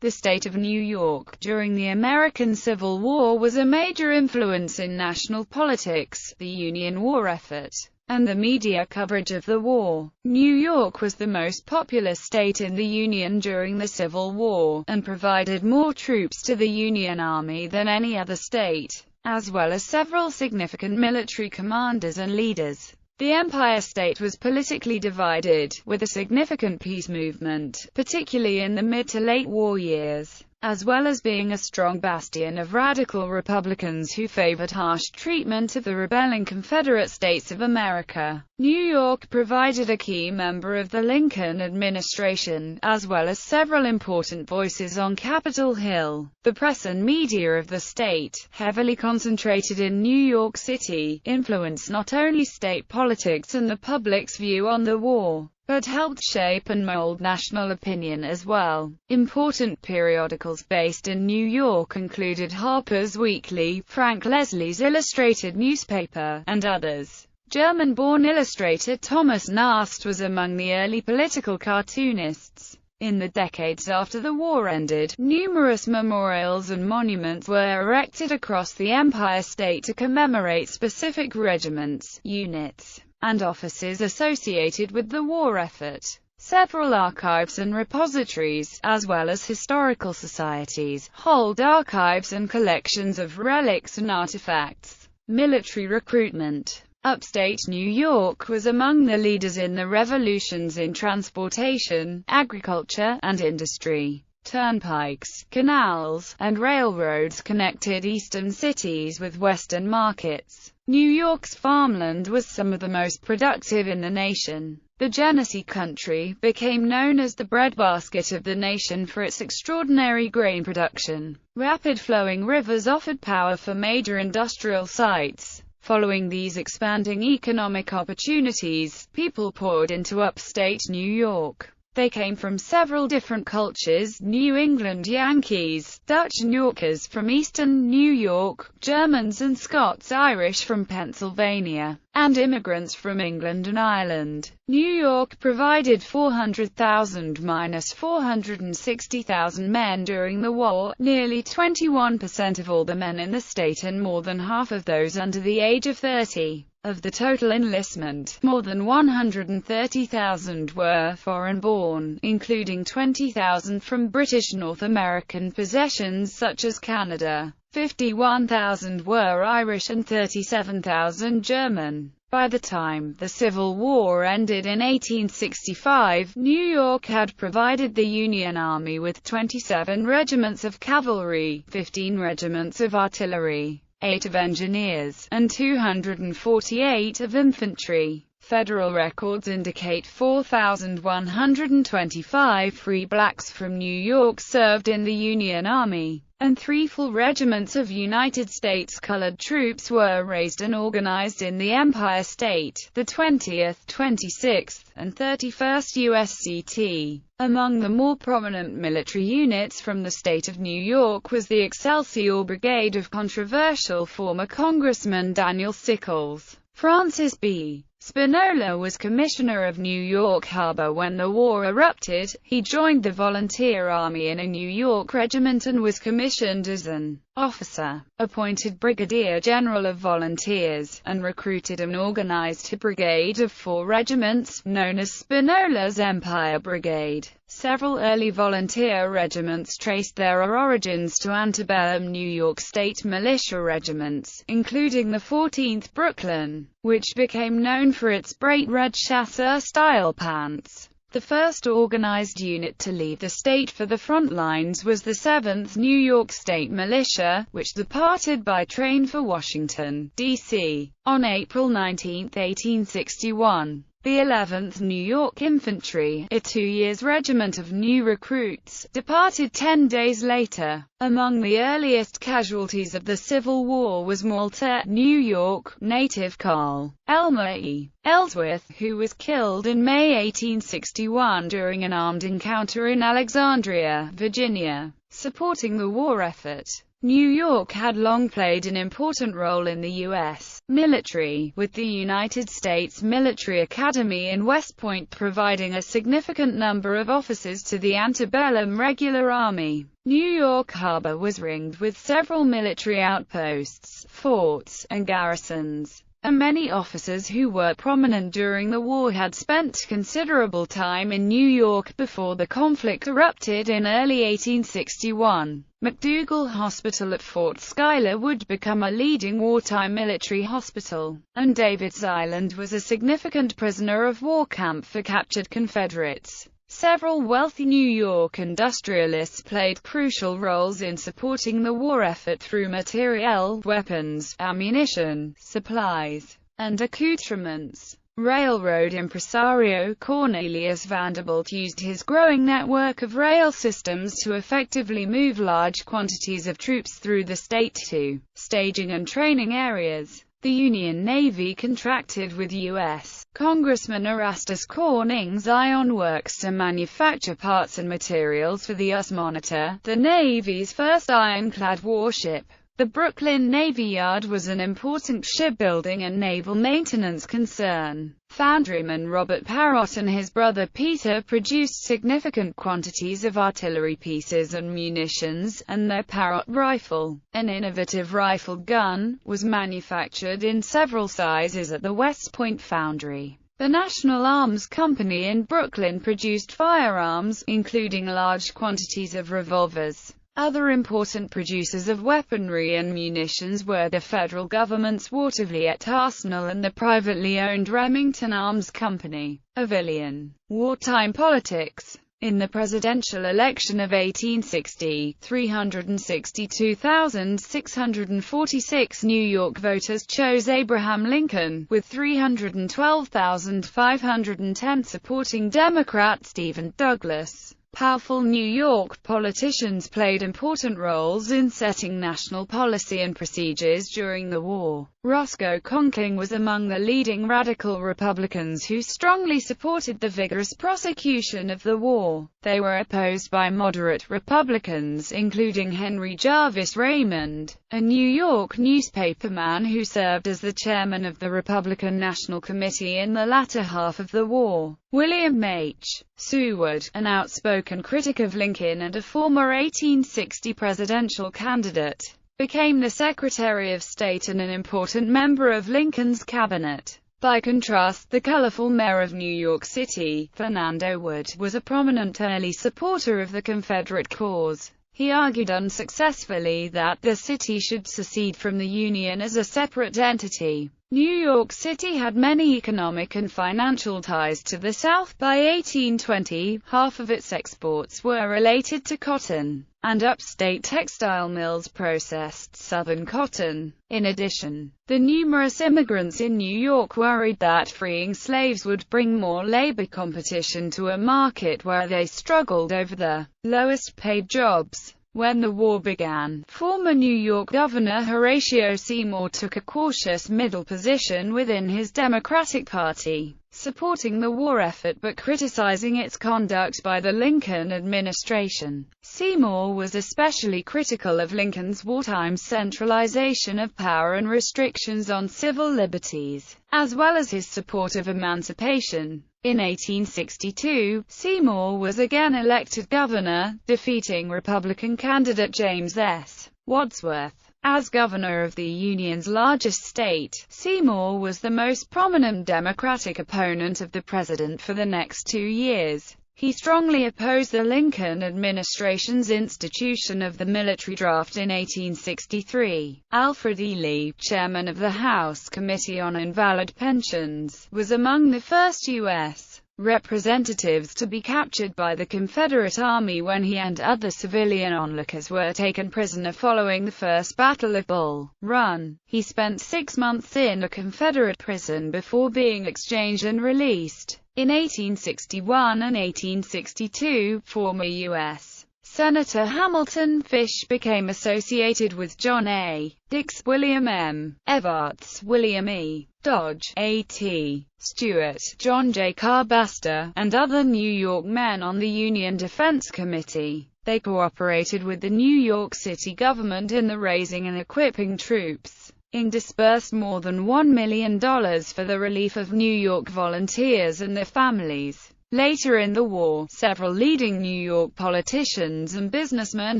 The state of New York during the American Civil War was a major influence in national politics, the Union war effort, and the media coverage of the war. New York was the most populous state in the Union during the Civil War, and provided more troops to the Union Army than any other state, as well as several significant military commanders and leaders. The Empire State was politically divided, with a significant peace movement, particularly in the mid to late war years, as well as being a strong bastion of radical Republicans who favored harsh treatment of the rebelling Confederate States of America. New York provided a key member of the Lincoln administration, as well as several important voices on Capitol Hill. The press and media of the state, heavily concentrated in New York City, influenced not only state politics and the public's view on the war, but helped shape and mold national opinion as well. Important periodicals based in New York included Harper's Weekly, Frank Leslie's illustrated newspaper, and others. German-born illustrator Thomas Nast was among the early political cartoonists. In the decades after the war ended, numerous memorials and monuments were erected across the Empire State to commemorate specific regiments, units, and offices associated with the war effort. Several archives and repositories, as well as historical societies, hold archives and collections of relics and artifacts. Military recruitment. Upstate New York was among the leaders in the revolutions in transportation, agriculture, and industry. Turnpikes, canals, and railroads connected eastern cities with western markets. New York's farmland was some of the most productive in the nation. The Genesee Country became known as the breadbasket of the nation for its extraordinary grain production. Rapid-flowing rivers offered power for major industrial sites. Following these expanding economic opportunities, people poured into upstate New York. They came from several different cultures: New England Yankees, Dutch New Yorkers from eastern New York, Germans and Scots-Irish from Pennsylvania, and immigrants from England and Ireland. New York provided 400,000–460,000 men during the war, nearly 21% of all the men in the state and more than half of those under the age of 30. Of the total enlistment, more than 130,000 were foreign-born, including 20,000 from British North American possessions such as Canada. 51,000 were Irish and 37,000 German. By the time the Civil War ended in 1865, New York had provided the Union Army with 27 regiments of cavalry, 15 regiments of artillery, 8 of engineers, and 248 of infantry. Federal records indicate 4,125 free blacks from New York served in the Union Army, and 3 full regiments of United States colored troops were raised and organized in the Empire State, the 20th, 26th, and 31st USCT. Among the more prominent military units from the state of New York was the Excelsior Brigade of controversial former Congressman Daniel Sickles. Francis B. Spinola was Commissioner of New York Harbor when the war erupted. He joined the Volunteer Army in a New York regiment and was commissioned as an officer, appointed Brigadier General of Volunteers, and recruited and organized a brigade of 4 regiments, known as Spinola's Empire Brigade. Several early volunteer regiments traced their origins to antebellum New York State militia regiments, including the 14th Brooklyn, which became known for its bright red chasseur-style pants. The first organized unit to leave the state for the front lines was the 7th New York State Militia, which departed by train for Washington, D.C., on April 19, 1861. The 11th New York Infantry, a 2-year regiment of new recruits, departed 10 days later. Among the earliest casualties of the Civil War was Malta, New York, native Carl Elmer E. Ellsworth, who was killed in May 1861 during an armed encounter in Alexandria, Virginia. Supporting the war effort, New York had long played an important role in the U.S. military, with the United States Military Academy in West Point providing a significant number of officers to the antebellum regular army. New York Harbor was ringed with several military outposts, forts, and garrisons, and many officers who were prominent during the war had spent considerable time in New York before the conflict erupted in early 1861. McDougal Hospital at Fort Schuyler would become a leading wartime military hospital, and David's Island was a significant prisoner of war camp for captured Confederates. Several wealthy New York industrialists played crucial roles in supporting the war effort through materiel, weapons, ammunition, supplies, and accoutrements. Railroad impresario Cornelius Vanderbilt used his growing network of rail systems to effectively move large quantities of troops through the state to staging and training areas. The Union Navy contracted with U.S. Congressman Erastus Corning's Iron Works to manufacture parts and materials for the US Monitor, the Navy's first ironclad warship. The Brooklyn Navy Yard was an important shipbuilding and naval maintenance concern. Foundryman Robert Parrott and his brother Peter produced significant quantities of artillery pieces and munitions, and their Parrott rifle, an innovative rifle gun, was manufactured in several sizes at the West Point Foundry. The National Arms Company in Brooklyn produced firearms, including large quantities of revolvers. Other important producers of weaponry and munitions were the federal government's Watervliet Arsenal and the privately owned Remington Arms Company. Civilian wartime politics. In the presidential election of 1860, 362,646 New York voters chose Abraham Lincoln, with 312,510 supporting Democrat Stephen Douglas. Powerful New York politicians played important roles in setting national policy and procedures during the war. Roscoe Conkling was among the leading radical Republicans who strongly supported the vigorous prosecution of the war. They were opposed by moderate Republicans, including Henry Jarvis Raymond, a New York newspaperman who served as the chairman of the Republican National Committee in the latter half of the war. William H. Seward, an outspoken critic of Lincoln and a former 1860 presidential candidate, became the Secretary of State and an important member of Lincoln's cabinet. By contrast, the colorful mayor of New York City, Fernando Wood, was a prominent early supporter of the Confederate cause. He argued unsuccessfully that the city should secede from the Union as a separate entity. New York City had many economic and financial ties to the South. By 1820, half of its exports were related to cotton, and upstate textile mills processed Southern cotton. In addition, the numerous immigrants in New York worried that freeing slaves would bring more labor competition to a market where they struggled over the lowest paid jobs. When the war began, former New York Governor Horatio Seymour took a cautious middle position within his Democratic Party, supporting the war effort but criticizing its conduct by the Lincoln administration. Seymour was especially critical of Lincoln's wartime centralization of power and restrictions on civil liberties, as well as his support of emancipation. In 1862, Seymour was again elected governor, defeating Republican candidate James S. Wadsworth. As governor of the Union's largest state, Seymour was the most prominent Democratic opponent of the president for the next 2 years. He strongly opposed the Lincoln administration's institution of the military draft in 1863. Alfred E. Lee, chairman of the House Committee on Invalid Pensions, was among the first U.S. representatives to be captured by the Confederate Army when he and other civilian onlookers were taken prisoner following the First Battle of Bull Run. He spent 6 months in a Confederate prison before being exchanged and released. In 1861 and 1862, former U.S. Senator Hamilton Fish became associated with John A. Dix, William M. Evarts, William E. Dodge, A.T. Stewart, John J. Carbaster, and other New York men on the Union Defense Committee. They cooperated with the New York City government in the raising and equipping troops, and disbursed more than $1 million for the relief of New York volunteers and their families. Later in the war, several leading New York politicians and businessmen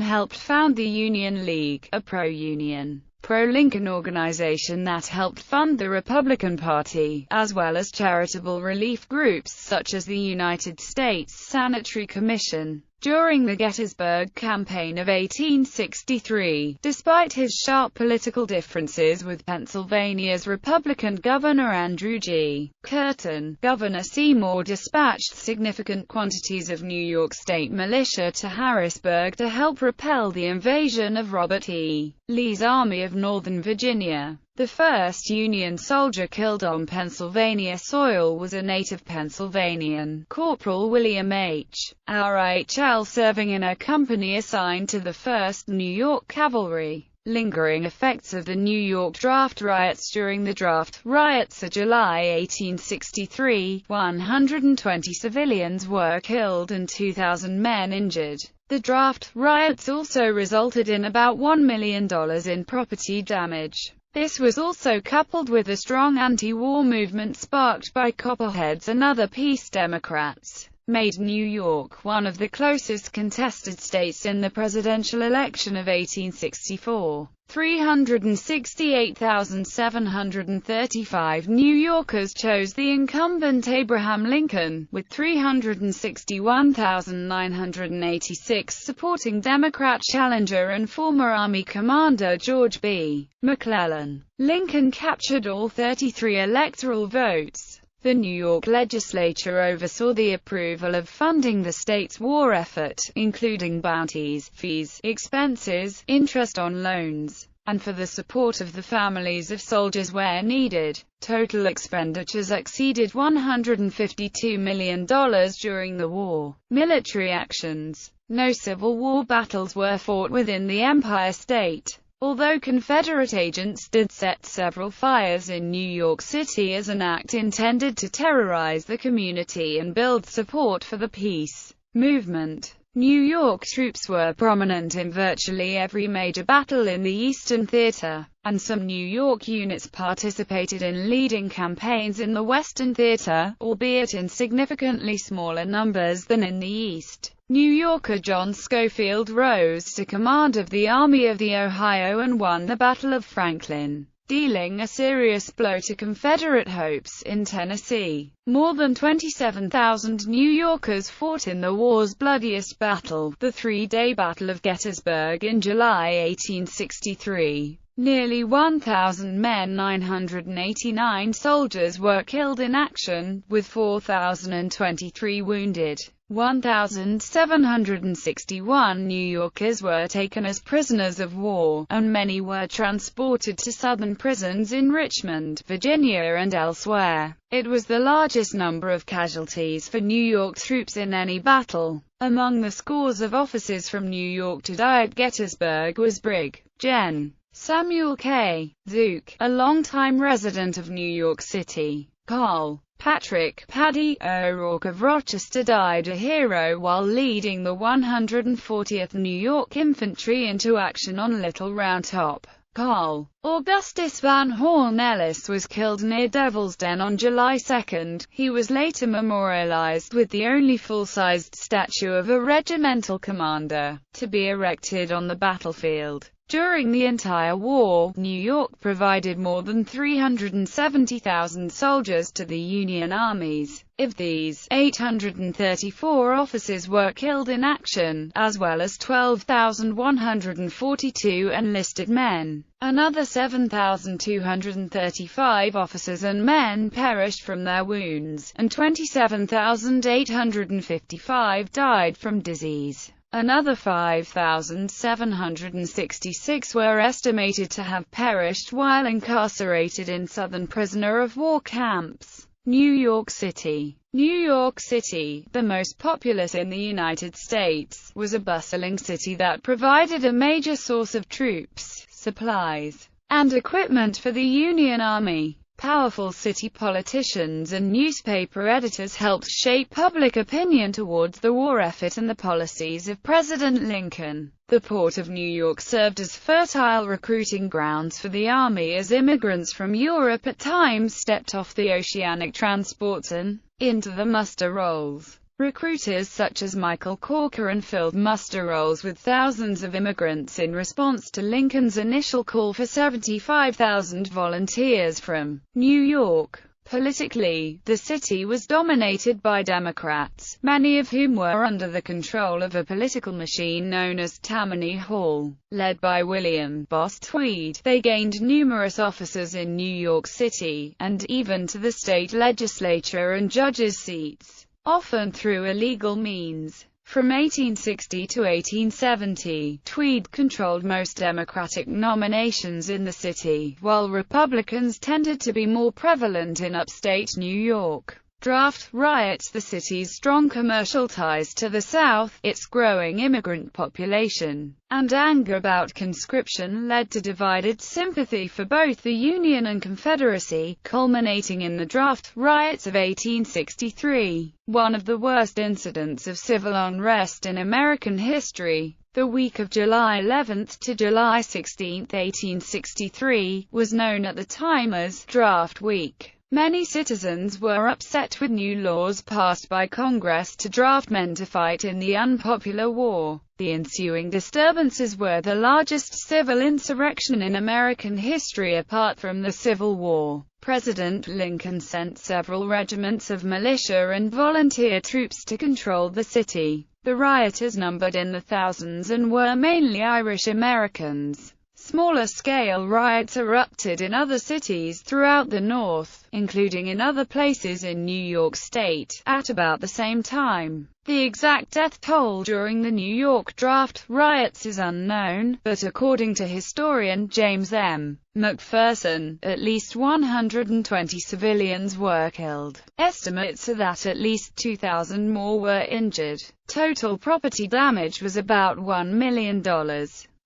helped found the Union League, a pro-Union, pro-Lincoln organization that helped fund the Republican Party, as well as charitable relief groups such as the United States Sanitary Commission. During the Gettysburg Campaign of 1863, despite his sharp political differences with Pennsylvania's Republican Governor Andrew G. Curtin, Governor Seymour dispatched significant quantities of New York State militia to Harrisburg to help repel the invasion of Robert E. Lee's Army of Northern Virginia. The first Union soldier killed on Pennsylvania soil was a native Pennsylvanian, Corporal William H. RHL, serving in a company assigned to the 1st New York Cavalry. Lingering effects of the New York draft riots. During the draft riots of July 1863, 120 civilians were killed and 2,000 men injured. The draft riots also resulted in about $1 million in property damage. This was also coupled with a strong anti-war movement sparked by Copperheads and other peace Democrats, made New York one of the closest contested states in the presidential election of 1864. 368,735 New Yorkers chose the incumbent Abraham Lincoln, with 361,986 supporting Democrat challenger and former Army Commander George B. McClellan. Lincoln captured all 33 electoral votes. The New York legislature oversaw the approval of funding the state's war effort, including bounties, fees, expenses, interest on loans, and for the support of the families of soldiers where needed. Total expenditures exceeded $152 million during the war. Military actions. No Civil War battles were fought within the Empire State, although Confederate agents did set several fires in New York City as an act intended to terrorize the community and build support for the peace movement. New York troops were prominent in virtually every major battle in the Eastern Theater, and some New York units participated in leading campaigns in the Western Theater, albeit in significantly smaller numbers than in the East. New Yorker John Schofield rose to command of the Army of the Ohio and won the Battle of Franklin, dealing a serious blow to Confederate hopes in Tennessee. More than 27,000 New Yorkers fought in the war's bloodiest battle, the three-day Battle of Gettysburg in July 1863. Nearly 1,000 men, 989 soldiers were killed in action, with 4,023 wounded. 1,761 New Yorkers were taken as prisoners of war, and many were transported to southern prisons in Richmond, Virginia and elsewhere. It was the largest number of casualties for New York troops in any battle. Among the scores of officers from New York to die at Gettysburg was Brig. Gen. Samuel K. Zook, a longtime resident of New York City. Carl Patrick Paddy O'Rourke of Rochester died a hero while leading the 140th New York Infantry into action on Little Round Top. Carl Augustus Van Horn Ellis was killed near Devil's Den on July 2. He was later memorialized with the only full-sized statue of a regimental commander to be erected on the battlefield. During the entire war, New York provided more than 370,000 soldiers to the Union armies. Of these, 834 officers were killed in action, as well as 12,142 enlisted men. Another 7,235 officers and men perished from their wounds, and 27,855 died from disease. Another 5,766 were estimated to have perished while incarcerated in southern prisoner of war camps. New York City. New York City, the most populous in the United States, was a bustling city that provided a major source of troops, supplies, and equipment for the Union Army. Powerful city politicians and newspaper editors helped shape public opinion towards the war effort and the policies of President Lincoln. The Port of New York served as fertile recruiting grounds for the Army as immigrants from Europe at times stepped off the oceanic transports and into the muster rolls. Recruiters such as Michael Corcoran filled muster rolls with thousands of immigrants in response to Lincoln's initial call for 75,000 volunteers from New York. Politically, the city was dominated by Democrats, many of whom were under the control of a political machine known as Tammany Hall. Led by William "Boss" Tweed, they gained numerous offices in New York City, and even to the state legislature and judges' seats, often through illegal means. From 1860 to 1870, Tweed controlled most Democratic nominations in the city, while Republicans tended to be more prevalent in upstate New York. Draft riots. The city's strong commercial ties to the South, its growing immigrant population, and anger about conscription led to divided sympathy for both the Union and Confederacy, culminating in the draft riots of 1863, one of the worst incidents of civil unrest in American history. The week of July 11 to July 16, 1863, was known at the time as Draft Week. Many citizens were upset with new laws passed by Congress to draft men to fight in the unpopular war. The ensuing disturbances were the largest civil insurrection in American history apart from the Civil War. President Lincoln sent several regiments of militia and volunteer troops to control the city. The rioters numbered in the thousands and were mainly Irish Americans. Smaller-scale riots erupted in other cities throughout the North, including in other places in New York State, at about the same time. The exact death toll during the New York draft riots is unknown, but according to historian James M. McPherson, at least 120 civilians were killed. Estimates are that at least 2,000 more were injured. Total property damage was about $1 million.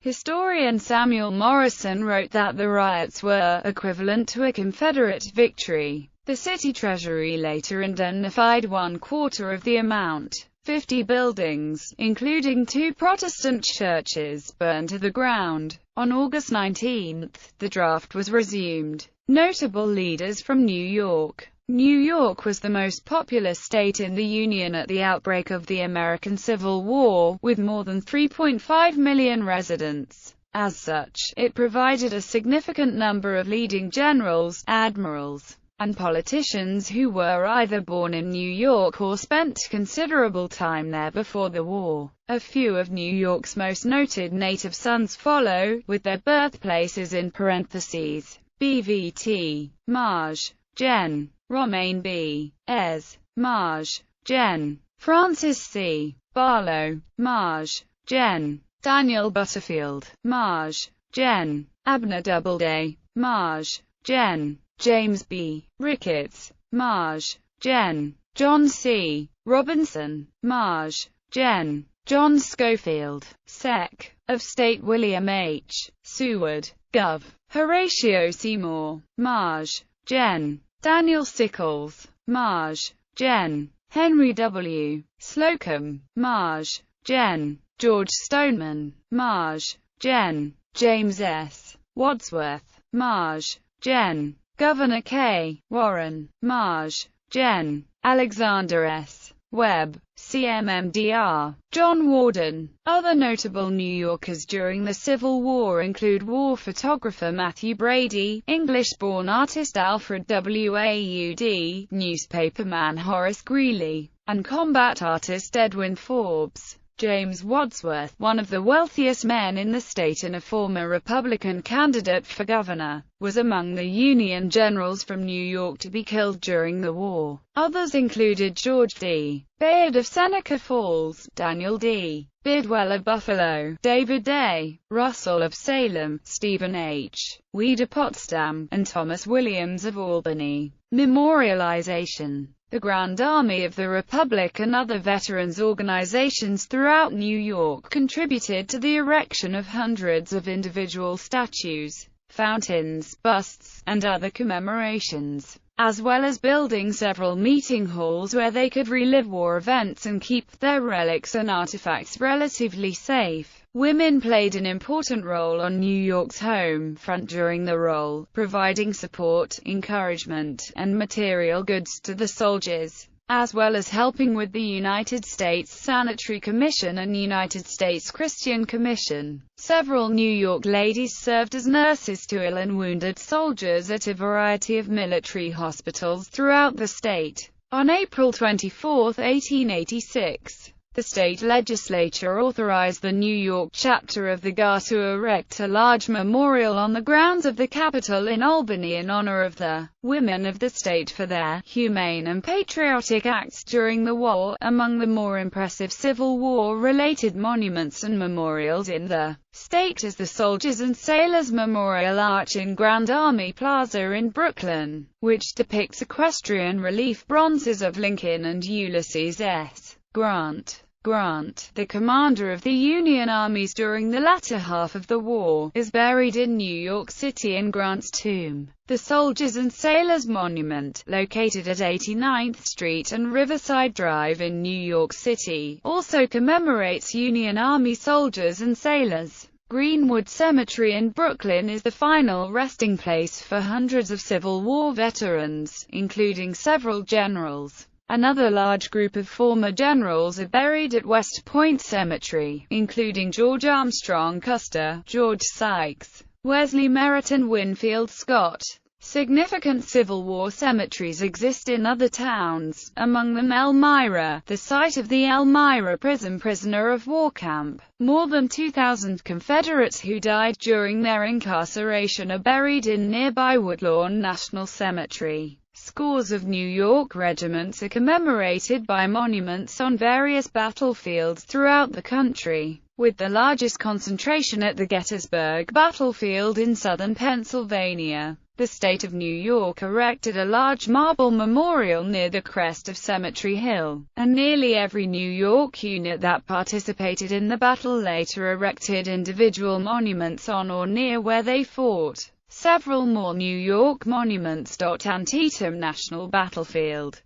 Historian Samuel Morrison wrote that the riots were equivalent to a Confederate victory. The city treasury later indemnified 1/4 of the amount. 50 buildings, including 2 Protestant churches, burned to the ground. On August 19, the draft was resumed. Notable leaders from New York. New York was the most populous state in the Union at the outbreak of the American Civil War, with more than 3.5 million residents. As such, it provided a significant number of leading generals, admirals, and politicians who were either born in New York or spent considerable time there before the war. A few of New York's most noted native sons follow, with their birthplaces in parentheses. BVT. Marge. Gen. Romaine B. Ez. Marge. Gen. Francis C. Barlow. Marge. Gen. Daniel Butterfield. Marge. Gen. Abner Doubleday. Marge. Gen. James B. Ricketts. Marge. Gen. John C. Robinson. Marge. Gen. John Schofield. Sec. of State William H. Seward. Gov. Horatio Seymour. Marge. Gen. Daniel Sickles. Marge. Gen. Henry W. Slocum. Marge. Gen. George Stoneman. Marge. Gen. James S. Wadsworth. Marge. Gen. Governor K. Warren. Marge. Gen. Alexander S. Webb. CMMDR. John Warden. Other notable New Yorkers during the Civil War include war photographer Matthew Brady, English-born artist Alfred Wood, newspaperman Horace Greeley, and combat artist Edwin Forbes. James Wadsworth, one of the wealthiest men in the state and a former Republican candidate for governor, was among the Union generals from New York to be killed during the war. Others included George D. Bayard of Seneca Falls, Daniel D. Bidwell of Buffalo, David Day, Russell of Salem, Stephen H. Weed of Potsdam, and Thomas Williams of Albany. Memorialization. The Grand Army of the Republic and other veterans organizations throughout New York contributed to the erection of hundreds of individual statues, fountains, busts, and other commemorations, as well as building several meeting halls where they could relive war events and keep their relics and artifacts relatively safe. Women played an important role on New York's home front during the role, providing support, encouragement, and material goods to the soldiers, as well as helping with the United States Sanitary Commission and United States Christian Commission. Several New York ladies served as nurses to ill and wounded soldiers at a variety of military hospitals throughout the state. On April 24, 1886, the state legislature authorized the New York chapter of the GAR to erect a large memorial on the grounds of the Capitol in Albany in honor of the women of the state for their humane and patriotic acts during the war. Among the more impressive Civil War-related monuments and memorials in the state is the Soldiers and Sailors Memorial Arch in Grand Army Plaza in Brooklyn, which depicts equestrian relief bronzes of Lincoln and Ulysses S. Grant. Grant, the commander of the Union armies during the latter half of the war, is buried in New York City in Grant's tomb. The Soldiers and Sailors Monument, located at 89th Street and Riverside Drive in New York City, also commemorates Union Army soldiers and sailors. Greenwood Cemetery in Brooklyn is the final resting place for hundreds of Civil War veterans, including several generals. Another large group of former generals are buried at West Point Cemetery, including George Armstrong Custer, George Sykes, Wesley Merritt and Winfield Scott. Significant Civil War cemeteries exist in other towns, among them Elmira, the site of the Elmira prisoner of war camp. More than 2,000 Confederates who died during their incarceration are buried in nearby Woodlawn National Cemetery. Scores of New York regiments are commemorated by monuments on various battlefields throughout the country, with the largest concentration at the Gettysburg Battlefield in southern Pennsylvania. The state of New York erected a large marble memorial near the crest of Cemetery Hill, and nearly every New York unit that participated in the battle later erected individual monuments on or near where they fought. Several more New York monuments dot Antietam National Battlefield,